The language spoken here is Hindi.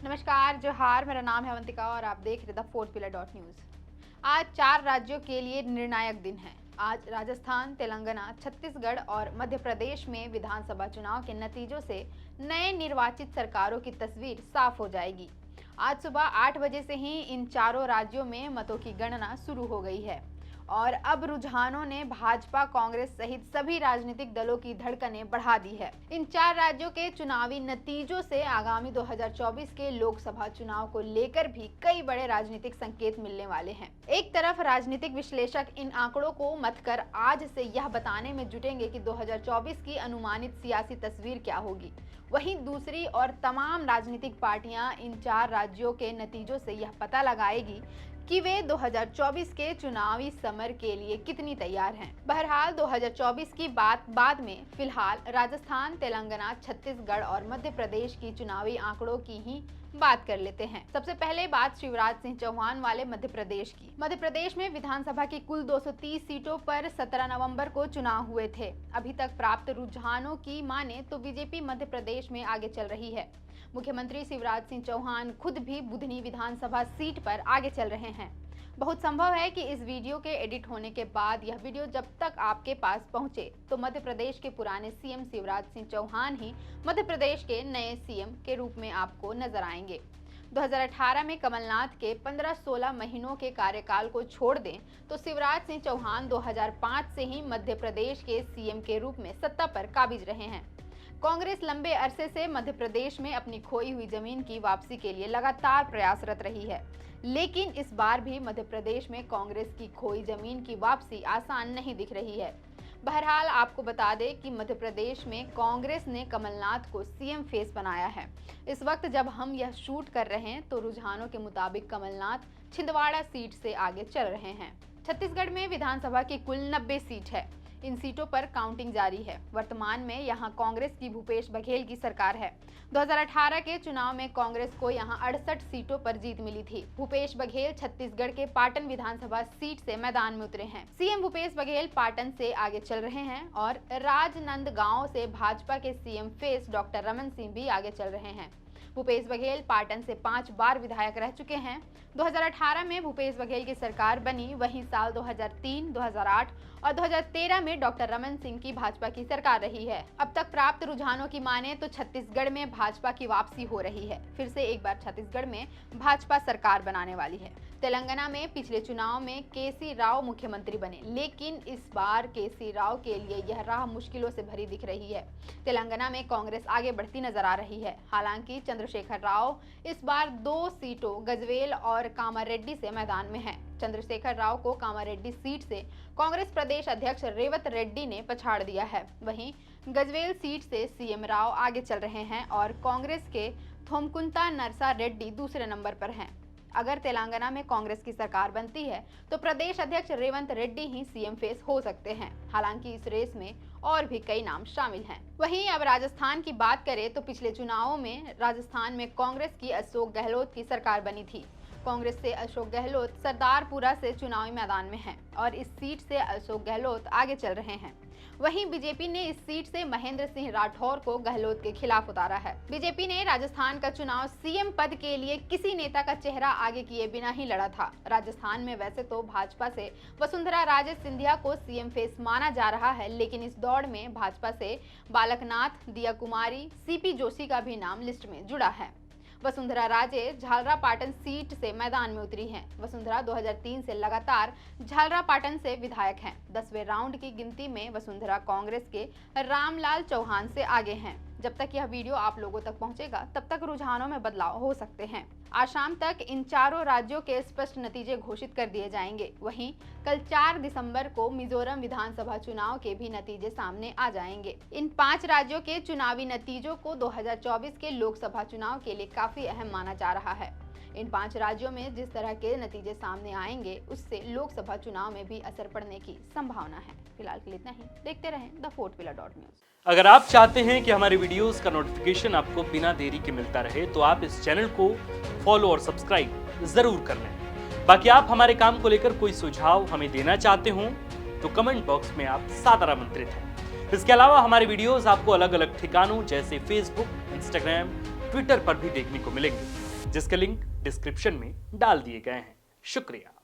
नमस्कार, जोहार। मेरा नाम है अवंतिका और आप देख रहे the fourth pillar dot news. आज 4 राज्यों के लिए निर्णायक दिन है। आज राजस्थान, तेलंगाना, छत्तीसगढ़ और मध्य प्रदेश में विधानसभा चुनाव के नतीजों से नए निर्वाचित सरकारों की तस्वीर साफ हो जाएगी। आज सुबह 8 बजे से ही इन चारों राज्यों में मतों की गणना शुरू हो गई है और अब रुझानों ने भाजपा, कांग्रेस सहित सभी राजनीतिक दलों की धड़कनें बढ़ा दी है। इन 4 राज्यों के चुनावी नतीजों से आगामी 2024 के लोकसभा चुनाव को लेकर भी कई बड़े राजनीतिक संकेत मिलने वाले हैं। एक तरफ राजनीतिक विश्लेषक इन आंकड़ों को मतकर आज से यह बताने में जुटेंगे कि 2024 की अनुमानित सियासी तस्वीर क्या होगी, वहीं दूसरी ओर तमाम राजनीतिक पार्टियां इन 4 राज्यों के नतीजों से यह पता लगाएगी कि वे 2024 के चुनावी समर के लिए कितनी तैयार हैं। बहरहाल 2024 की बात बाद में, फिलहाल राजस्थान, तेलंगाना, छत्तीसगढ़ और मध्य प्रदेश की चुनावी आंकड़ों की ही बात कर लेते हैं। सबसे पहले बात शिवराज सिंह चौहान वाले मध्य प्रदेश की। मध्य प्रदेश में विधानसभा की कुल 230 सीटों पर 17 नवंबर को चुनाव हुए थे। अभी तक प्राप्त रुझानों की माने तो बीजेपी मध्य प्रदेश में आगे चल रही है। मुख्यमंत्री शिवराज सिंह चौहान खुद भी बुधनी विधानसभा सीट पर आगे चल रहे हैं। बहुत संभव है कि इस वीडियो के एडिट होने के बाद यह वीडियो जब तक आपके पास पहुंचे तो मध्य प्रदेश के पुराने सीएम शिवराज सिंह चौहान ही मध्य प्रदेश के नए सीएम के रूप में आपको नजर आएंगे। 2018 में कमलनाथ के 15-16 महीनों के कार्यकाल को छोड़ दें तो शिवराज सिंह चौहान 2005 से ही मध्य प्रदेश के सीएम के रूप में सत्ता पर काबिज रहे हैं। कांग्रेस लंबे अरसे से मध्य प्रदेश में अपनी खोई हुई जमीन की वापसी के लिए लगातार प्रयासरत रही है, लेकिन इस बार भी मध्य प्रदेश में कांग्रेस की खोई जमीन की वापसी आसान नहीं दिख रही है। बहरहाल आपको बता दें कि मध्य प्रदेश में कांग्रेस ने कमलनाथ को सीएम फेस बनाया है। इस वक्त जब हम यह शूट कर रहे हैं तो रुझानों के मुताबिक कमलनाथ छिंदवाड़ा सीट से आगे चल रहे हैं। छत्तीसगढ़ में विधानसभा की कुल 90 सीट है। इन सीटों पर काउंटिंग जारी है। वर्तमान में यहां कांग्रेस की भूपेश बघेल की सरकार है। 2018 के चुनाव में कांग्रेस को यहां 68 सीटों पर जीत मिली थी। भूपेश बघेल छत्तीसगढ़ के पाटन विधानसभा सीट से मैदान में उतरे हैं। सीएम भूपेश बघेल पाटन से आगे चल रहे हैं और राजनांदगांव से भाजपा के CM face doctor Raman Singh भी आगे चल रहे हैं। भूपेश बघेल पाटन से 5 बार विधायक रह चुके हैं। 2018 में भूपेश बघेल की सरकार बनी, वहीं साल 2003, 2008 और 2013 में डॉक्टर रमन सिंह की भाजपा की सरकार रही है। अब तक प्राप्त रुझानों की माने तो छत्तीसगढ़ में भाजपा की वापसी हो रही है। फिर से एक बार छत्तीसगढ़ में भाजपा सरकार बनाने वाली है। तेलंगाना में पिछले चुनाव में केसी राव मुख्यमंत्री बने, लेकिन इस बार केसी राव के लिए यह राह मुश्किलों से भरी दिख रही है। तेलंगाना में कांग्रेस आगे बढ़ती नजर आ रही है। हालांकि चंद्रशेखर राव इस बार 2 सीटों गजवेल और कामारेड्डी से मैदान में हैं। चंद्रशेखर राव को कामारेड्डी सीट से कांग्रेस प्रदेश अध्यक्ष रेवत रेड्डी ने पछाड़ दिया है। वहीं गजवेल सीट से सीएम राव आगे चल रहे हैं और कांग्रेस के थोमकुंता नरसा रेड्डी दूसरे नंबर पर हैं। अगर तेलंगाना में कांग्रेस की सरकार बनती है तो प्रदेश अध्यक्ष रेवंत रेड्डी ही सीएम फेस हो सकते हैं। हालांकि इस रेस में और भी कई नाम शामिल हैं। वहीं अब राजस्थान की बात करें तो पिछले चुनावों में राजस्थान में कांग्रेस की अशोक गहलोत की सरकार बनी थी। कांग्रेस से अशोक गहलोत सरदारपुरा से चुनावी मैदान में हैं और इस सीट से अशोक गहलोत आगे चल रहे हैं। वहीं बीजेपी ने इस सीट से महेंद्र सिंह राठौर को गहलोत के खिलाफ उतारा है। बीजेपी ने राजस्थान का चुनाव सीएम पद के लिए किसी नेता का चेहरा आगे किए बिना ही लड़ा था। राजस्थान में वैसे तो भाजपा से वसुंधरा राजे सिंधिया को सीएम फेस माना जा रहा है, लेकिन इस दौड़ में भाजपा से बालकनाथ, दिया कुमारी, सीपी जोशी का भी नाम लिस्ट में जुड़ा है। वसुंधरा राजे झालरापाटन सीट से मैदान में उतरी हैं। वसुंधरा 2003 से लगातार झालरापाटन से विधायक हैं। 10वें राउंड की गिनती में वसुंधरा कांग्रेस के रामलाल चौहान से आगे हैं। जब तक यह वीडियो आप लोगों तक पहुंचेगा तब तक रुझानों में बदलाव हो सकते हैं। आज शाम तक इन चारों राज्यों के स्पष्ट नतीजे घोषित कर दिए जाएंगे। वहीं कल 4 दिसंबर को मिजोरम विधानसभा चुनाव के भी नतीजे सामने आ जाएंगे। इन 5 राज्यों के चुनावी नतीजों को 2024 के लोकसभा चुनाव के लिए काफी अहम माना जा रहा है। इन 5 राज्यों में जिस तरह के नतीजे सामने आएंगे उससे लोकसभा चुनाव में भी असर पड़ने की संभावना है। फिलहाल के लिए इतना ही। देखते रहें the fourth pillar dot news. अगर आप चाहते हैं कि हमारे वीडियोस का नोटिफिकेशन आपको बिना देरी के मिलता रहे तो आप इस चैनल को फॉलो और सब्सक्राइब जरूर कर लें। बाकी आप हमारे काम को लेकर कोई सुझाव हमें देना चाहते हो तो कमेंट बॉक्स में आप सादर आमंत्रित हैं। इसके अलावा हमारे वीडियोस आपको अलग अलग ठिकानों जैसे फेसबुक, इंस्टाग्राम, ट्विटर पर भी देखने को मिलेंगे। जिसके लिंक डिस्क्रिप्शन में डाल दिए गए हैं। शुक्रिया।